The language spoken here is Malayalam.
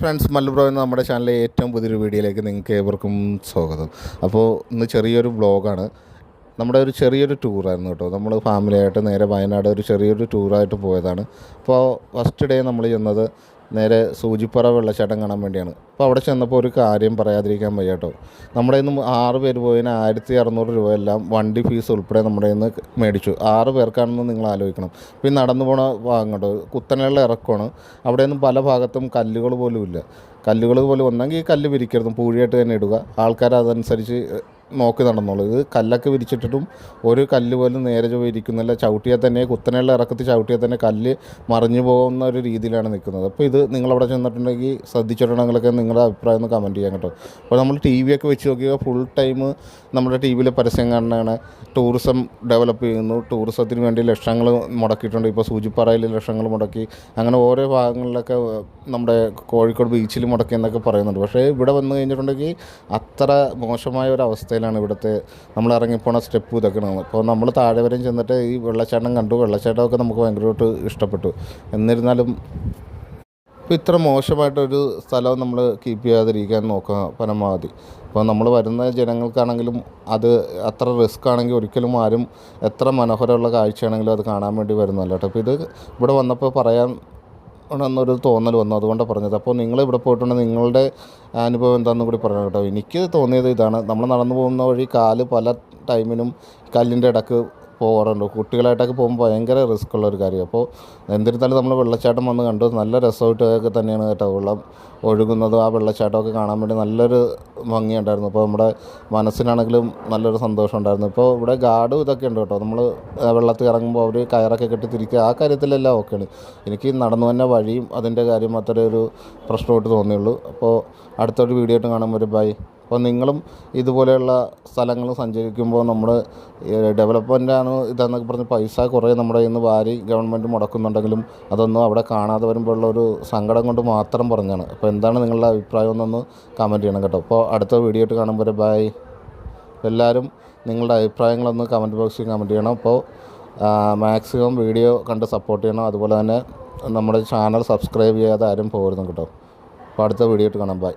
ഫ്രണ്ട്സ്, മല്ലു എന്ന നമ്മുടെ ചാനലിലെ ഏറ്റവും പുതിയൊരു വീഡിയോയിലേക്ക് നിങ്ങൾക്ക് ഏവർക്കും സ്വാഗതം. അപ്പോൾ ഇന്ന് ചെറിയൊരു വ്ളോഗാണ്. നമ്മുടെ ഒരു ചെറിയൊരു ടൂറായിരുന്നു കേട്ടോ. നമ്മൾ ഫാമിലിയായിട്ട് നേരെ വയനാട് ഒരു ചെറിയൊരു ടൂറായിട്ട് പോയതാണ്. അപ്പോൾ ഫസ്റ്റ് ഡേ നമ്മൾ ചെന്നത് നേരെ സൂചിപ്പാറ വെള്ളച്ചാട്ടം കാണാൻ വേണ്ടിയാണ്. അപ്പോൾ അവിടെ ചെന്നപ്പോൾ ഒരു കാര്യം പറയാതിരിക്കാൻ വയ്യ കേട്ടോ. നമ്മുടെ ഇന്ന് 6 പേര് പോയതിന് 1600 രൂപയെല്ലാം വണ്ടി ഫീസ് ഉൾപ്പെടെ നമ്മുടെ ഇന്ന് മേടിച്ചു. 6 പേർക്കാണെന്ന് നിങ്ങൾ ആലോചിക്കണം. അപ്പോൾ ഈ നടന്നു പോണ ഭാഗം കേട്ടോ, കുത്തനെയുള്ള ഇറക്കമാണ്. അവിടെയൊന്നും പല ഭാഗത്തും കല്ലുകൾ പോലും ഇല്ല. കല്ലുകൾ പോലും ഒന്നെങ്കിൽ ഈ കല്ല് വിരിക്കരുത്, പൂഴിയായിട്ട് തന്നെ ഇടുക. ആൾക്കാർ അതനുസരിച്ച് നോക്കി നടന്നോളൂ. ഇത് കല്ലൊക്കെ വിരിച്ചിട്ടിട്ടും ഒരു കല്ല് പോലും നേരെ ചൊവ്വേ ഇരിക്കുന്നില്ല. ചവിട്ടിയാൽ തന്നെ കുത്തനെയുള്ള ഇറക്കത്തിൽ ചവിട്ടിയാൽ തന്നെ കല്ല് മറിഞ്ഞു പോകുന്ന ഒരു രീതിയിലാണ് നിൽക്കുന്നത്. അപ്പോൾ ഇത് നിങ്ങളവിടെ ചെന്നിട്ടുണ്ടെങ്കിൽ ശ്രദ്ധിച്ചിട്ടുണ്ടെങ്കിലൊക്കെ നിങ്ങളുടെ അഭിപ്രായം ഒന്ന് കമൻറ്റ് ചെയ്യാൻ കേട്ടോ. അപ്പോൾ നമ്മൾ ടി വിയൊക്കെ വെച്ച് നോക്കിയാൽ ഫുൾ ടൈം നമ്മുടെ ടി വിയിൽ പരസ്യം കാണുന്നതാണ്. ടൂറിസം ഡെവലപ്പ് ചെയ്യുന്നു, ടൂറിസത്തിന് വേണ്ടി ലക്ഷങ്ങൾ മുടക്കിയിട്ടുണ്ട്. ഇപ്പോൾ സൂചിപ്പാറയിൽ ലക്ഷങ്ങൾ മുടക്കി, അങ്ങനെ ഓരോ ഭാഗങ്ങളിലൊക്കെ നമ്മുടെ കോഴിക്കോട് ബീച്ചിൽ മുടക്കി എന്നൊക്കെ പറയുന്നുണ്ട്. പക്ഷേ ഇവിടെ വന്നു കഴിഞ്ഞിട്ടുണ്ടെങ്കിൽ അത്ര മോശമായ ഒരു അവസ്ഥയിലാണ് ഇവിടുത്തെ നമ്മൾ ഇറങ്ങിപ്പോണ സ്റ്റെപ്പ് ഇതൊക്കെ ആണ്. അപ്പോൾ നമ്മൾ താഴെ വരെയും ചെന്നിട്ട് ഈ വെള്ളച്ചാട്ടം കണ്ടു. വെള്ളച്ചാട്ടമൊക്കെ നമുക്ക് ഭയങ്കരമായിട്ട് ഇഷ്ടപ്പെട്ടു. എന്നിരുന്നാലും ഇപ്പോൾ ഇത്ര മോശമായിട്ടൊരു സ്ഥലം നമ്മൾ കീപ്പ് ചെയ്യാതിരിക്കാൻ നോക്കുക പരമാവധി. അപ്പോൾ നമ്മൾ വരുന്ന ജനങ്ങൾക്കാണെങ്കിലും അത് അത്ര റിസ്ക് ആണെങ്കിൽ ഒരിക്കലും ആരും എത്ര മനോഹരമുള്ള കാഴ്ചയാണെങ്കിലും അത് കാണാൻ വേണ്ടി വരുന്നതല്ല കേട്ടോ. അപ്പോൾ ഇത് ഇവിടെ വന്നപ്പോൾ പറയാൻ എന്നൊരു തോന്നൽ വന്നു, അതുകൊണ്ടാണ് പറഞ്ഞത്. അപ്പോൾ നിങ്ങൾ ഇവിടെ പോയിട്ടുണ്ടെങ്കിൽ നിങ്ങളുടെ അനുഭവം എന്താണെന്ന് കൂടി പറഞ്ഞു കേട്ടോ. എനിക്ക് തോന്നിയത് ഇതാണ്, നമ്മൾ നടന്നു പോകുന്ന വഴി കാല് പല ടൈമിനും കല്ലിൻ്റെ ഇടക്ക് പോകാറുണ്ട്. കുട്ടികളായിട്ടൊക്കെ പോകുമ്പോൾ ഭയങ്കര റിസ്ക് ഉള്ളൊരു കാര്യം. അപ്പോൾ എന്നിരുന്നാലും നമ്മൾ വെള്ളച്ചാട്ടം വന്ന് കണ്ടു. നല്ല രസമായിട്ടൊക്കെ തന്നെയാണ് കേട്ടോ. വെള്ളം ഒഴുകുന്നതും ആ വെള്ളച്ചാട്ടമൊക്കെ കാണാൻ വേണ്ടി നല്ലൊരു ഭംഗിയുണ്ടായിരുന്നു. അപ്പോൾ നമ്മുടെ മനസ്സിനാണെങ്കിലും നല്ലൊരു സന്തോഷം ഉണ്ടായിരുന്നു. ഇപ്പോൾ ഇവിടെ ഗാർഡും ഇതൊക്കെ ഉണ്ട് കേട്ടോ. നമ്മൾ വെള്ളത്തിൽ ഇറങ്ങുമ്പോൾ അവർ കയറൊക്കെ കെട്ടി തിരിക്കുക, ആ കാര്യത്തിലെല്ലാം ഓക്കെയാണ്. എനിക്ക് നടന്നു തന്നെ വഴിയും അതിൻ്റെ കാര്യം മാത്രമേ ഒരു പ്രശ്നമായിട്ട് തോന്നിയുള്ളൂ. അപ്പോൾ അടുത്തൊരു വീഡിയോ ആയിട്ട് കാണുമ്പോൾ ബൈ. അപ്പോൾ നിങ്ങളും ഇതുപോലെയുള്ള സ്ഥലങ്ങൾ സഞ്ചരിക്കുമ്പോൾ നമ്മൾ ഡെവലപ്മെൻറ്റാണ് ഇതെന്നൊക്കെ പറഞ്ഞ് പൈസ കുറേ നമ്മുടെ കയ്യിൽ നിന്ന് വാരി ഗവൺമെൻറ് മുടക്കുന്നുണ്ടെങ്കിലും അതൊന്നും അവിടെ കാണാതെ വരുമ്പോഴുള്ള ഒരു സങ്കടം കൊണ്ട് മാത്രം പറഞ്ഞാണ്. അപ്പോൾ എന്താണ് നിങ്ങളുടെ അഭിപ്രായം എന്നൊന്ന് കമൻറ്റ് ചെയ്യണം കേട്ടോ. അപ്പോൾ അടുത്ത വീഡിയോ ആയിട്ട് കാണുമ്പോൾ ബൈ. എല്ലാവരും നിങ്ങളുടെ അഭിപ്രായങ്ങളൊന്ന് കമൻറ്റ് ബോക്സിൽ കമൻറ്റ് ചെയ്യണം. അപ്പോൾ മാക്സിമം വീഡിയോ കണ്ട് സപ്പോർട്ട് ചെയ്യണം. അതുപോലെ തന്നെ നമ്മുടെ ചാനൽ സബ്സ്ക്രൈബ് ചെയ്യാതെ ആരും പോകരുത് കേട്ടോ. അപ്പോൾ അടുത്ത വീഡിയോ ആയിട്ട് കാണാം. ബൈ.